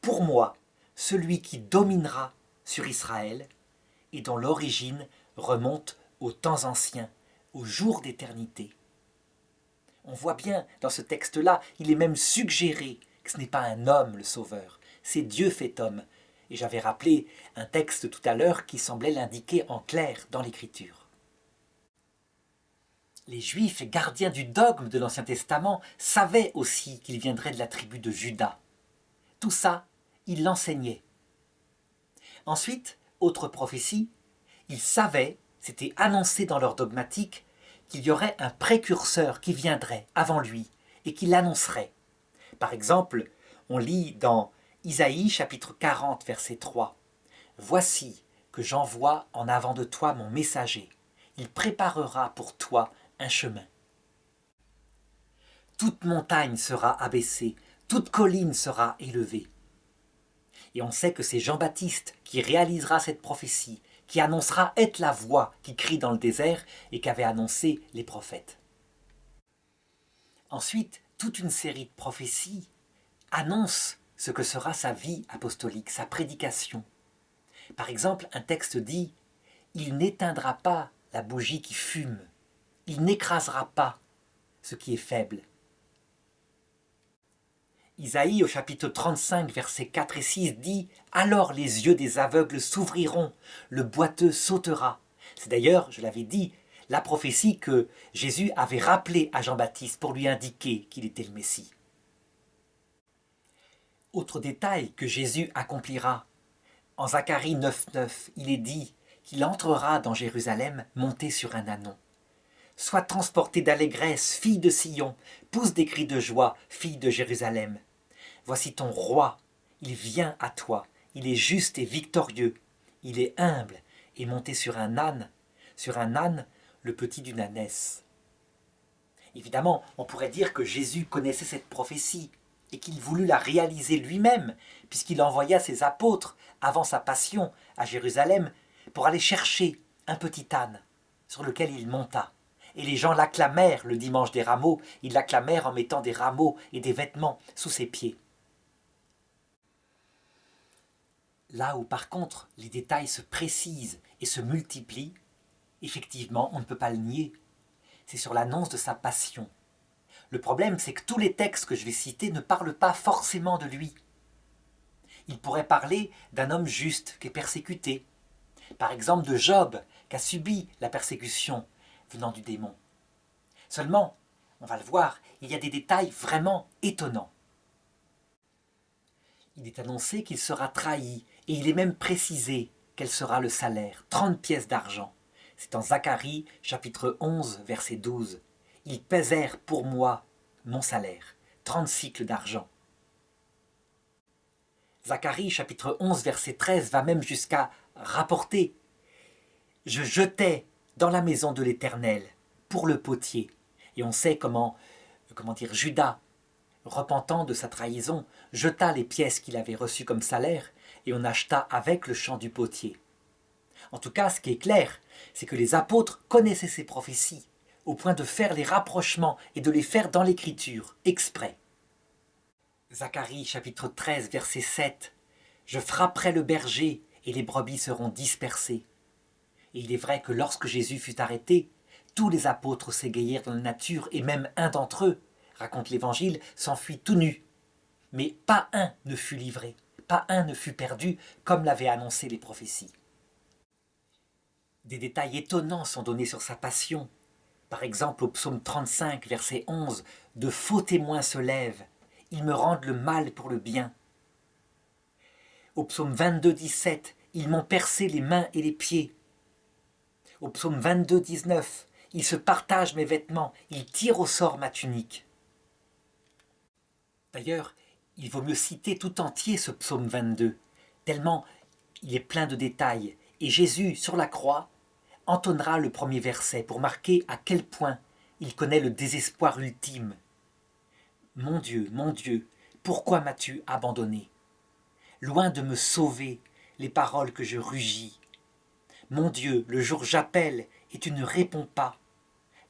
pour moi, celui qui dominera sur Israël, et dont l'origine remonte aux temps anciens, aux jours d'éternité. » On voit bien dans ce texte-là, il est même suggéré que ce n'est pas un homme le sauveur, c'est Dieu fait homme. Et j'avais rappelé un texte tout à l'heure qui semblait l'indiquer en clair dans l'Écriture. Les Juifs, gardiens du dogme de l'Ancien Testament, savaient aussi qu'il viendrait de la tribu de Juda. Tout ça, ils l'enseignaient. Ensuite, autre prophétie, ils savaient, c'était annoncé dans leur dogmatique, qu'il y aurait un précurseur qui viendrait avant lui et qui l'annoncerait. Par exemple, on lit dans Isaïe chapitre 40 verset 3 « Voici que j'envoie en avant de toi mon messager, il préparera pour toi un chemin. Toute montagne sera abaissée, toute colline sera élevée. » Et on sait que c'est Jean-Baptiste qui réalisera cette prophétie, qui annoncera être la voix qui crie dans le désert et qu'avaient annoncé les prophètes. Ensuite, toute une série de prophéties annonce ce que sera sa vie apostolique, sa prédication. Par exemple, un texte dit « Il n'éteindra pas la bougie qui fume, il n'écrasera pas ce qui est faible. » Isaïe au chapitre 35, versets 4 et 6 dit « Alors les yeux des aveugles s'ouvriront, le boiteux sautera. » C'est d'ailleurs, je l'avais dit, la prophétie que Jésus avait rappelée à Jean-Baptiste pour lui indiquer qu'il était le Messie. Autre détail que Jésus accomplira. En Zacharie 9,9, il est dit qu'il entrera dans Jérusalem monté sur un ânon. Sois transportée d'allégresse, fille de Sion, pousse des cris de joie, fille de Jérusalem. Voici ton roi, il vient à toi, il est juste et victorieux, il est humble et monté sur un âne, le petit d'une ânesse. Évidemment, on pourrait dire que Jésus connaissait cette prophétie et qu'il voulut la réaliser lui-même, puisqu'il envoya ses apôtres, avant sa passion, à Jérusalem, pour aller chercher un petit âne sur lequel il monta. Et les gens l'acclamèrent le dimanche des rameaux, ils l'acclamèrent en mettant des rameaux et des vêtements sous ses pieds. Là où par contre les détails se précisent et se multiplient, effectivement, on ne peut pas le nier, c'est sur l'annonce de sa passion. Le problème, c'est que tous les textes que je vais citer ne parlent pas forcément de lui. Ils pourraient parler d'un homme juste qui est persécuté, par exemple de Job, qui a subi la persécution venant du démon. Seulement, on va le voir, il y a des détails vraiment étonnants. Il est annoncé qu'il sera trahi, et il est même précisé quel sera le salaire, 30 pièces d'argent. C'est en Zacharie, chapitre 11, verset 12. Ils pesèrent pour moi mon salaire, 30 cycles d'argent. Zacharie, chapitre 11, verset 13, va même jusqu'à rapporter « Je jetai dans la maison de l'Éternel pour le potier. » Et on sait comment Judas, repentant de sa trahison, jeta les pièces qu'il avait reçues comme salaire et on acheta avec le champ du potier. En tout cas, ce qui est clair, c'est que les apôtres connaissaient ces prophéties, au point de faire les rapprochements et de les faire dans l'Écriture, exprès. Zacharie, chapitre 13, verset 7. « Je frapperai le berger, et les brebis seront dispersées. » Et il est vrai que lorsque Jésus fut arrêté, tous les apôtres s'égayèrent dans la nature, et même un d'entre eux, raconte l'Évangile, s'enfuit tout nu. Mais pas un ne fut livré, pas un ne fut perdu, comme l'avaient annoncé les prophéties. Des détails étonnants sont donnés sur sa passion. Par exemple, au psaume 35, verset 11, « De faux témoins se lèvent, ils me rendent le mal pour le bien. » Au psaume 22, 17, « Ils m'ont percé les mains et les pieds. » Au psaume 22, 19, « Ils se partagent mes vêtements, ils tirent au sort ma tunique. » D'ailleurs, il vaut mieux citer tout entier ce psaume 22, tellement il est plein de détails. Et Jésus, sur la croix, entonnera le premier verset pour marquer à quel point il connaît le désespoir ultime. « Mon Dieu, pourquoi m'as-tu abandonné? Loin de me sauver les paroles que je rugis. Mon Dieu, le jour j'appelle et tu ne réponds pas.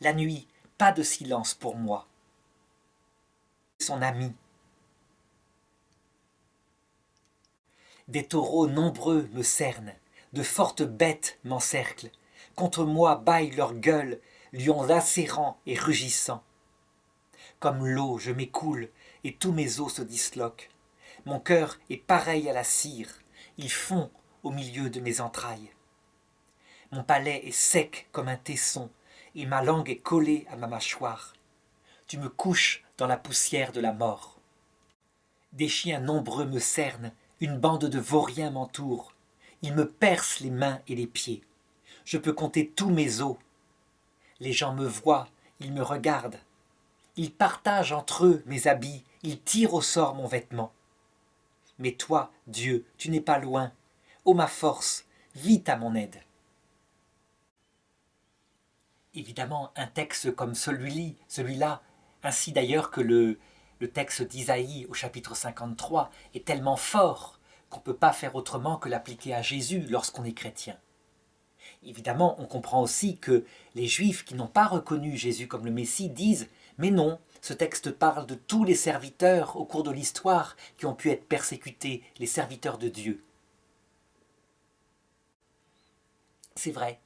La nuit, pas de silence pour moi. » Son ami. Des taureaux nombreux me cernent, de fortes bêtes m'encerclent. Contre moi bâillent leur gueule, lions lacérants et rugissants. Comme l'eau, je m'écoule et tous mes os se disloquent. Mon cœur est pareil à la cire, il fond au milieu de mes entrailles. Mon palais est sec comme un tesson et ma langue est collée à ma mâchoire. Tu me couches dans la poussière de la mort. Des chiens nombreux me cernent, une bande de vauriens m'entoure. Ils me percent les mains et les pieds. Je peux compter tous mes os. Les gens me voient, ils me regardent. Ils partagent entre eux mes habits, ils tirent au sort mon vêtement. Mais toi, Dieu, tu n'es pas loin. Ô ma force, vite à mon aide. Évidemment, un texte comme celui-là, ainsi d'ailleurs que le texte d'Isaïe au chapitre 53, est tellement fort qu'on ne peut pas faire autrement que l'appliquer à Jésus lorsqu'on est chrétien. Évidemment, on comprend aussi que les Juifs qui n'ont pas reconnu Jésus comme le Messie disent « Mais non, ce texte parle de tous les serviteurs au cours de l'histoire qui ont pu être persécutés, les serviteurs de Dieu. » C'est vrai.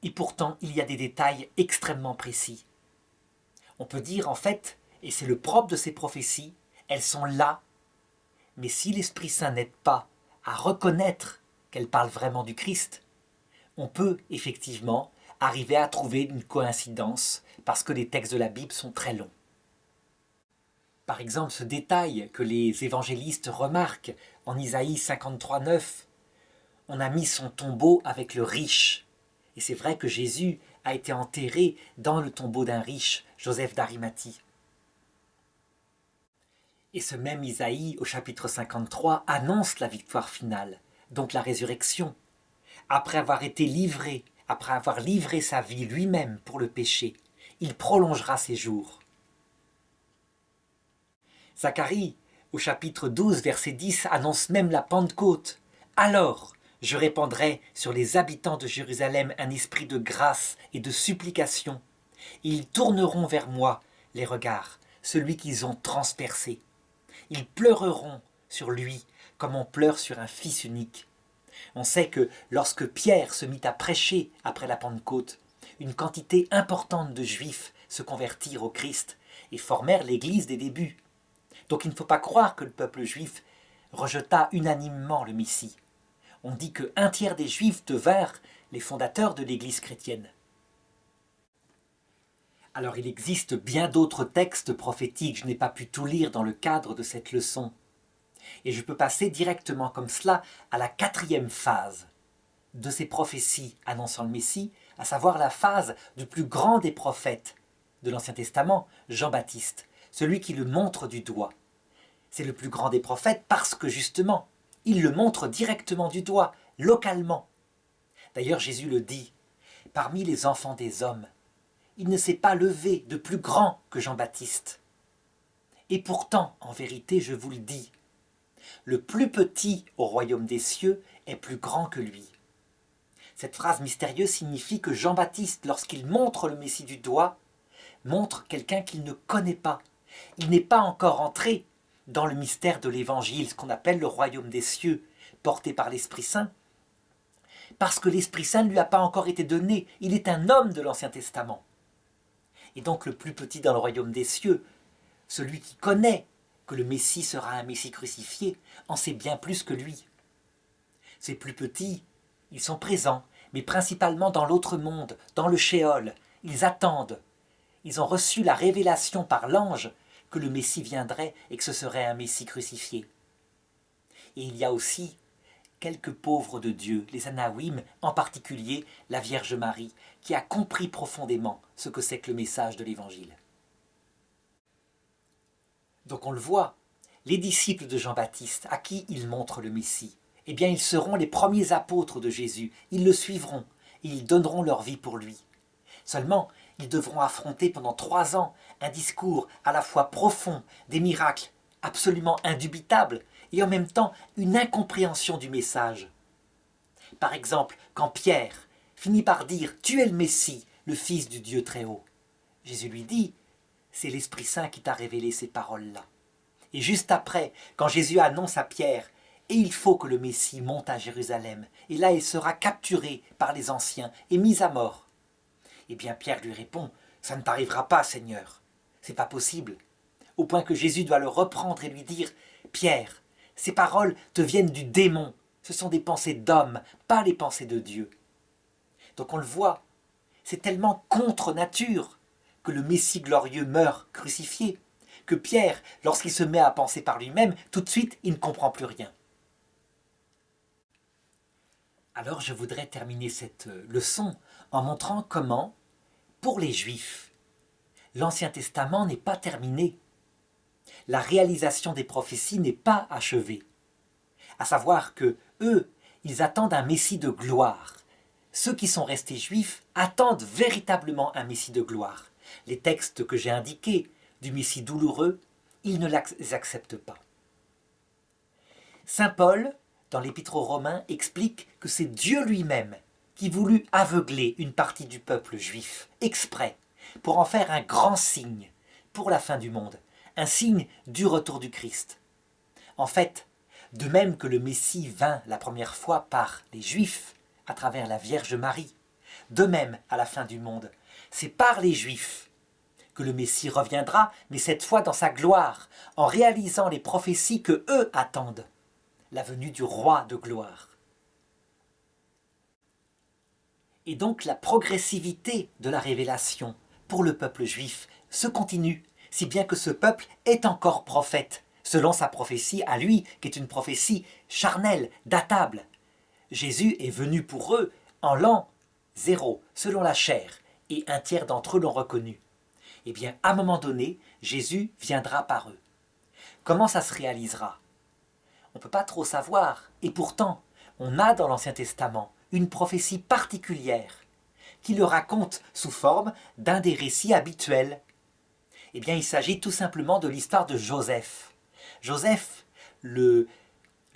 Et pourtant, il y a des détails extrêmement précis. On peut dire en fait, et c'est le propre de ces prophéties, elles sont là, mais si l'Esprit Saint n'aide pas à reconnaître qu'elles parlent vraiment du Christ, on peut effectivement arriver à trouver une coïncidence parce que les textes de la Bible sont très longs. Par exemple, ce détail que les évangélistes remarquent en Isaïe 53,9, on a mis son tombeau avec le riche. Et c'est vrai que Jésus a été enterré dans le tombeau d'un riche, Joseph d'Arimathie. Et ce même Isaïe, au chapitre 53, annonce la victoire finale, donc la résurrection. Après avoir été livré, après avoir livré sa vie lui-même pour le péché, il prolongera ses jours. Zacharie, au chapitre 12, verset 10, annonce même la Pentecôte. Alors, je répandrai sur les habitants de Jérusalem un esprit de grâce et de supplication. Ils tourneront vers moi les regards, celui qu'ils ont transpercé. Ils pleureront sur lui comme on pleure sur un fils unique. On sait que lorsque Pierre se mit à prêcher après la Pentecôte, une quantité importante de Juifs se convertirent au Christ et formèrent l'Église des débuts. Donc il ne faut pas croire que le peuple juif rejeta unanimement le Messie. On dit qu'un tiers des Juifs devinrent les fondateurs de l'Église chrétienne. Alors il existe bien d'autres textes prophétiques, je n'ai pas pu tout lire dans le cadre de cette leçon. Et je peux passer directement comme cela à la 4e phase de ces prophéties annonçant le Messie, à savoir la phase du plus grand des prophètes de l'Ancien Testament, Jean-Baptiste, celui qui le montre du doigt. C'est le plus grand des prophètes parce que justement, il le montre directement du doigt, localement. D'ailleurs, Jésus le dit, parmi les enfants des hommes, il ne s'est pas levé de plus grand que Jean-Baptiste. Et pourtant, en vérité, je vous le dis, le plus petit au royaume des cieux est plus grand que lui. Cette phrase mystérieuse signifie que Jean-Baptiste, lorsqu'il montre le Messie du doigt, montre quelqu'un qu'il ne connaît pas. Il n'est pas encore entré dans le mystère de l'Évangile, ce qu'on appelle le royaume des cieux, porté par l'Esprit Saint, parce que l'Esprit Saint ne lui a pas encore été donné. Il est un homme de l'Ancien Testament. Et donc le plus petit dans le royaume des cieux, celui qui connaît que le Messie sera un Messie crucifié, en sait bien plus que lui. Ces plus petits, ils sont présents, mais principalement dans l'autre monde, dans le Shéol. Ils attendent. Ils ont reçu la révélation par l'ange que le Messie viendrait et que ce serait un Messie crucifié. Et il y a aussi quelques pauvres de Dieu, les Anawim, en particulier la Vierge Marie, qui a compris profondément ce que c'est que le message de l'Évangile. Donc on le voit, les disciples de Jean-Baptiste, à qui il montre le Messie, eh bien ils seront les premiers apôtres de Jésus, ils le suivront et ils donneront leur vie pour lui. Seulement, ils devront affronter pendant 3 ans un discours à la fois profond, des miracles absolument indubitables, et en même temps une incompréhension du message. Par exemple, quand Pierre finit par dire « Tu es le Messie, le Fils du Dieu très haut », Jésus lui dit « C'est l'Esprit Saint qui t'a révélé ces paroles-là ». Et juste après, quand Jésus annonce à Pierre « Et il faut que le Messie monte à Jérusalem, et là il sera capturé par les anciens et mis à mort », eh bien Pierre lui répond « Ça ne t'arrivera pas, Seigneur, c'est pas possible ». Au point que Jésus doit le reprendre et lui dire « Pierre, ces paroles te viennent du démon, ce sont des pensées d'homme, pas les pensées de Dieu ». Donc on le voit, c'est tellement contre nature que le Messie glorieux meurt crucifié, que Pierre, lorsqu'il se met à penser par lui-même, tout de suite il ne comprend plus rien. Alors je voudrais terminer cette leçon en montrant comment, pour les Juifs, l'Ancien Testament n'est pas terminé. La réalisation des prophéties n'est pas achevée. À savoir que eux, ils attendent un Messie de gloire. Ceux qui sont restés juifs attendent véritablement un Messie de gloire. Les textes que j'ai indiqués du Messie douloureux, ils ne les acceptent pas. Saint Paul, dans l'Épître aux Romains, explique que c'est Dieu lui-même qui voulut aveugler une partie du peuple juif, exprès, pour en faire un grand signe pour la fin du monde, un signe du retour du Christ. En fait, de même que le Messie vint la première fois par les Juifs, à travers la Vierge Marie, de même, à la fin du monde, c'est par les Juifs que le Messie reviendra, mais cette fois dans sa gloire, en réalisant les prophéties que eux attendent, la venue du roi de gloire. Et donc la progressivité de la révélation pour le peuple juif se continue, si bien que ce peuple est encore prophète, selon sa prophétie à lui, qui est une prophétie charnelle, datable. Jésus est venu pour eux en l'an 0, selon la chair, et un tiers d'entre eux l'ont reconnu. Eh bien, à un moment donné, Jésus viendra par eux. Comment ça se réalisera? On ne peut pas trop savoir, et pourtant, on a dans l'Ancien Testament une prophétie particulière qui le raconte sous forme d'un des récits habituels. Eh bien, il s'agit tout simplement de l'histoire de Joseph. Joseph, le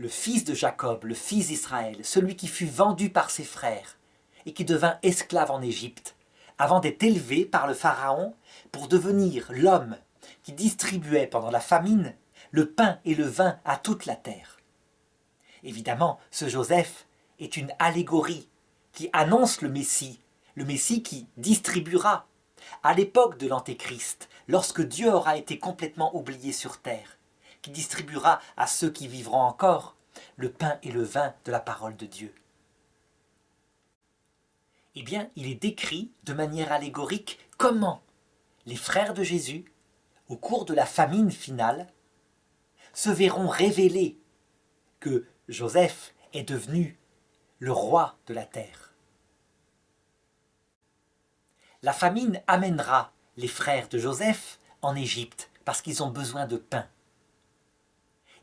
fils de Jacob, le fils d'Israël, celui qui fut vendu par ses frères et qui devint esclave en Égypte, avant d'être élevé par le Pharaon pour devenir l'homme qui distribuait pendant la famine le pain et le vin à toute la terre. Évidemment, ce Joseph est une allégorie qui annonce le Messie qui distribuera à l'époque de l'Antéchrist, lorsque Dieu aura été complètement oublié sur terre, qui distribuera à ceux qui vivront encore le pain et le vin de la parole de Dieu. Eh bien, il est décrit de manière allégorique comment les frères de Jésus, au cours de la famine finale, se verront révéler que Joseph est devenu le roi de la terre. La famine amènera les frères de Joseph en Égypte parce qu'ils ont besoin de pain.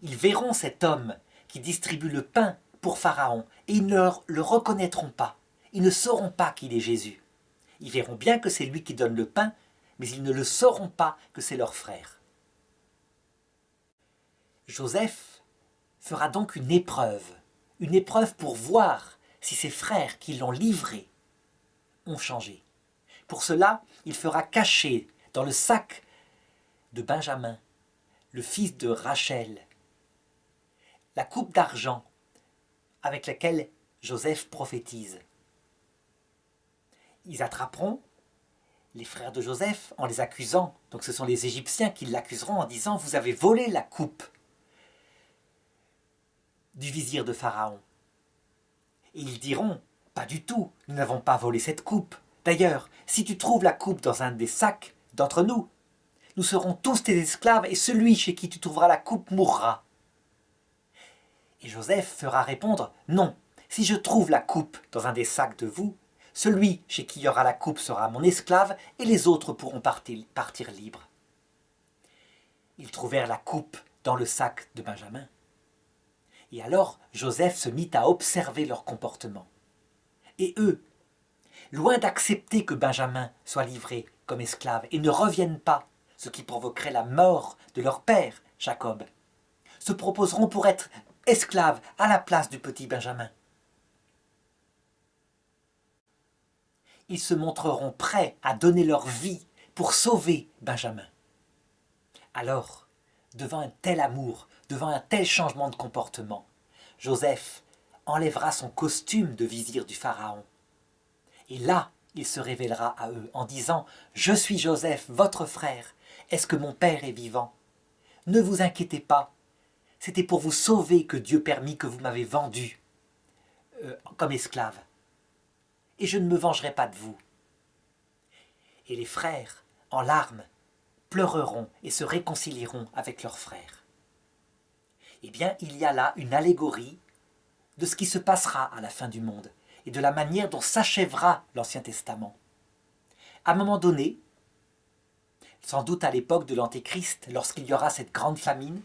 Ils verront cet homme qui distribue le pain pour Pharaon et ils ne le reconnaîtront pas. Ils ne sauront pas qu'il est Jésus. Ils verront bien que c'est lui qui donne le pain, mais ils ne le sauront pas que c'est leur frère. Joseph fera donc une épreuve pour voir si ses frères qui l'ont livré ont changé. Pour cela, il fera cacher dans le sac de Benjamin, le fils de Rachel, la coupe d'argent avec laquelle Joseph prophétise. Ils attraperont les frères de Joseph en les accusant. Donc ce sont les Égyptiens qui l'accuseront en disant « Vous avez volé la coupe du vizir de Pharaon. » Et ils diront « Pas du tout, nous n'avons pas volé cette coupe. D'ailleurs, si tu trouves la coupe dans un des sacs d'entre nous, nous serons tous tes esclaves et celui chez qui tu trouveras la coupe mourra. » Et Joseph fera répondre « Non, si je trouve la coupe dans un des sacs de vous, celui chez qui il y aura la coupe sera mon esclave et les autres pourront partir libres. » Ils trouvèrent la coupe dans le sac de Benjamin. Et alors Joseph se mit à observer leur comportement. Et eux, loin d'accepter que Benjamin soit livré comme esclave et ne revienne pas, ce qui provoquerait la mort de leur père, Jacob, se proposeront pour être esclaves à la place du petit Benjamin. Ils se montreront prêts à donner leur vie pour sauver Benjamin. Alors, devant un tel amour, devant un tel changement de comportement, Joseph enlèvera son costume de vizir du Pharaon. Et là, il se révélera à eux en disant « Je suis Joseph, votre frère. Est-ce que mon père est vivant? Ne vous inquiétez pas. C'était pour vous sauver que Dieu permit que vous m'avez vendu comme esclave. Et je ne me vengerai pas de vous. » Et les frères, en larmes, pleureront et se réconcilieront avec leurs frères. Eh bien, il y a là une allégorie de ce qui se passera à la fin du monde et de la manière dont s'achèvera l'Ancien Testament. À un moment donné, sans doute à l'époque de l'Antéchrist, lorsqu'il y aura cette grande famine,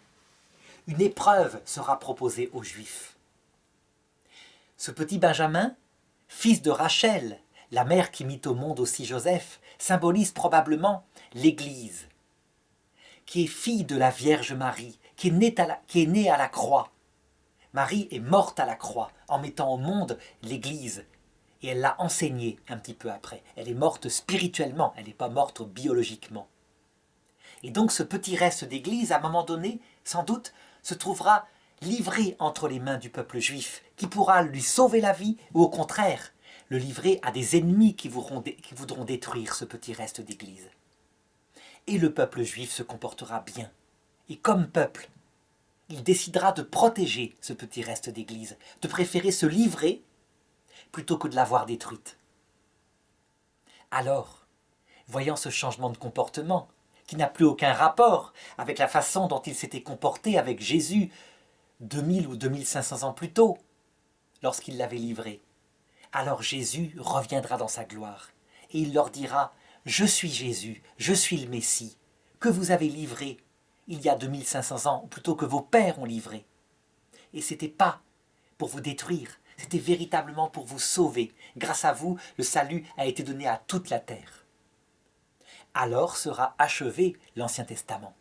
une épreuve sera proposée aux Juifs. Ce petit Benjamin, fils de Rachel, la mère qui mit au monde aussi Joseph, symbolise probablement l'Église, qui est fille de la Vierge Marie, qui est née à la croix. Marie est morte à la croix en mettant au monde l'Église. Et elle l'a enseignée un petit peu après. Elle est morte spirituellement, elle n'est pas morte biologiquement. Et donc ce petit reste d'Église, à un moment donné, sans doute, se trouvera livré entre les mains du peuple juif, qui pourra lui sauver la vie, ou au contraire, le livrer à des ennemis qui voudront détruire ce petit reste d'Église. Et le peuple juif se comportera bien. Et comme peuple, il décidera de protéger ce petit reste d'Église, de préférer se livrer plutôt que de l'avoir détruite. Alors, voyant ce changement de comportement, qui n'a plus aucun rapport avec la façon dont il s'était comporté avec Jésus 2000 ou 2500 ans plus tôt, lorsqu'il l'avait livré. Alors Jésus reviendra dans sa gloire et il leur dira « Je suis Jésus, je suis le Messie, que vous avez livré il y a 2500 ans, ou plutôt que vos pères ont livré. » Et ce n'était pas pour vous détruire, c'était véritablement pour vous sauver. Grâce à vous, le salut a été donné à toute la terre. Alors sera achevé l'Ancien Testament.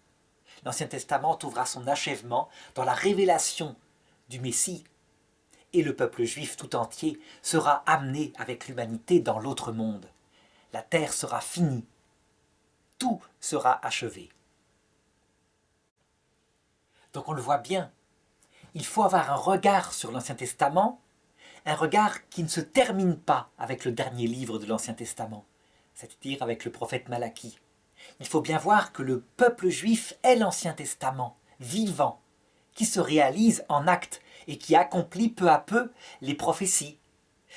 L'Ancien Testament trouvera son achèvement dans la révélation du Messie, et le peuple juif tout entier sera amené avec l'humanité dans l'autre monde. La terre sera finie. Tout sera achevé. Donc on le voit bien, il faut avoir un regard sur l'Ancien Testament, un regard qui ne se termine pas avec le dernier livre de l'Ancien Testament, c'est-à-dire avec le prophète Malachie. Il faut bien voir que le peuple juif est l'Ancien Testament, vivant, qui se réalise en actes et qui accomplit peu à peu les prophéties.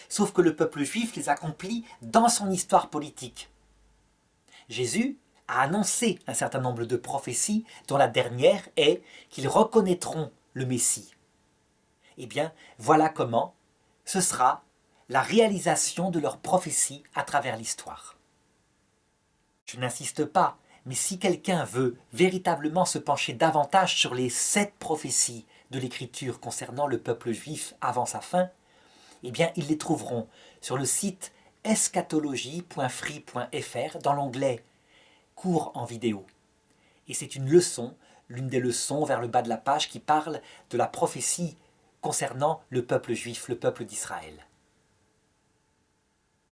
Sauf que le peuple juif les accomplit dans son histoire politique. Jésus a annoncé un certain nombre de prophéties dont la dernière est qu'ils reconnaîtront le Messie. Eh bien, voilà comment ce sera la réalisation de leurs prophéties à travers l'histoire. Je n'insiste pas, mais si quelqu'un veut véritablement se pencher davantage sur les 7 prophéties de l'Écriture concernant le peuple juif avant sa fin, eh bien, ils les trouveront sur le site eschatologie.free.fr dans l'onglet « Cours en vidéo ». Et c'est une leçon, l'une des leçons vers le bas de la page qui parle de la prophétie concernant le peuple juif, le peuple d'Israël.